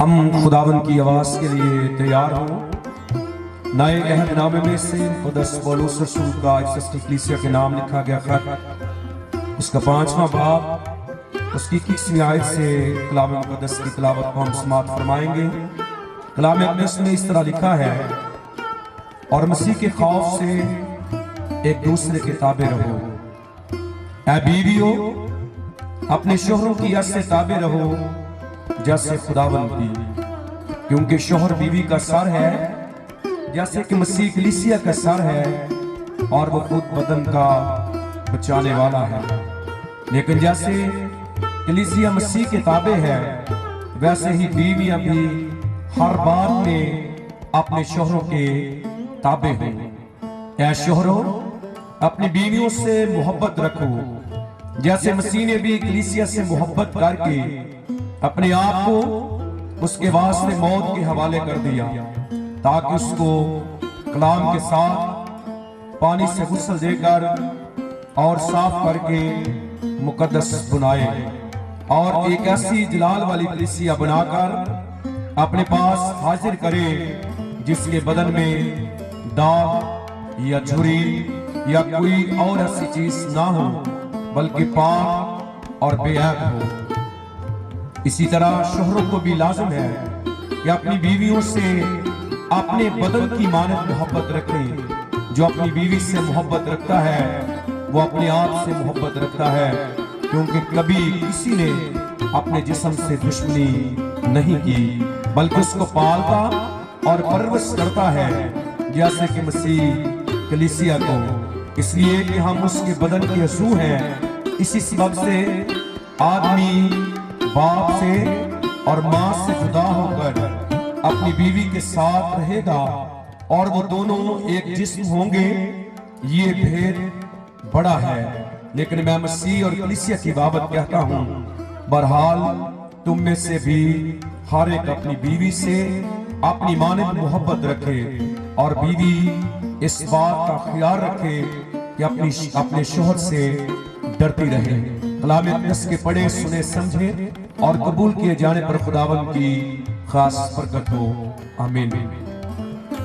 ہم خداوند کی آواز کے لیے تیار ہوں۔ نئے عہد نامے میں سے مقدس پولس رسول کا افسس کی کلیسیا کے نام لکھا گیا خط، اس کا 5واں باب، اس کی 21ویں آیت سے کلام مقدس کی تلاوت کو ہم سماعت فرمائیں گے۔ کلام مقدس میں اس طرح لکھا ہے، اور مسیح کے خوف سے ایک دوسرے کے تابع رہو۔ اے بیویو، اپنے شوہروں کی ایسے تابع رہو جیسے خداوند کی، کیونکہ شوہر بیوی کا سر ہے، جیسے کہ مسیح کلیسیا کا سر ہے، اور وہ خود بدن کا بچانے والا ہے۔ لیکن جیسے کلیسیا مسیح کے تابع ہے، ویسے ہی بیویاں بھی ہر بات میں اپنے شوہروں کے تابع ہوں۔ اے شوہروں، اپنی بیویوں سے محبت رکھو، جیسے مسیح نے بھی کلیسیا سے محبت کر کے اپنے آپ کو اس کے واسطے موت کے حوالے کر دیا، تاکہ اس کو کلام کے ساتھ پانی سے غسل دے کر اور صاف کر کے مقدس بنائے، اور ایک ایسی جلال والی کلیسیا بنا کر اپنے پاس حاضر کرے جس کے بدن میں داغ یا جھری یا کوئی اور ایسی چیز نہ ہو، بلکہ پاک اور بے عیب ہو۔ اسی طرح شوہروں کو بھی لازم ہے کہ اپنی بیویوں سے اپنے بدن کی مانند محبت رکھیں۔ جو اپنی بیوی سے محبت رکھتا ہے وہ اپنے آپ سے محبت رکھتا ہے، کیونکہ کبھی کسی نے اپنے جسم سے دشمنی نہیں کی، بلکہ اس کو پالتا اور پرورش کرتا ہے، جیسے کہ مسیح کلیسیا کو، اس لیے کہ ہم اس کے بدن کے عضو ہیں۔ اسی سبب سے آدمی باپ سے اور ماں سے جدا ہو کر اپنی بیوی کے ساتھ رہے گا، اور وہ دونوں ایک جسم ہوں گے۔ یہ بھید بڑا ہے، لیکن میں مسیح اور کلیسیا کی بابت کہتا ہوں، بہرحال تم میں سے بھی ہر ایک اپنی بیوی سے اپنی مانند محبت رکھے، اور بیوی اس بات کا خیال رکھے کہ اپنے شوہر سے ڈرتی رہے۔ کلام مقدس کے پڑھے سنے سمجھے اور قبول کیے جانے پر خداوند کی خاص برکت ہو، آمین۔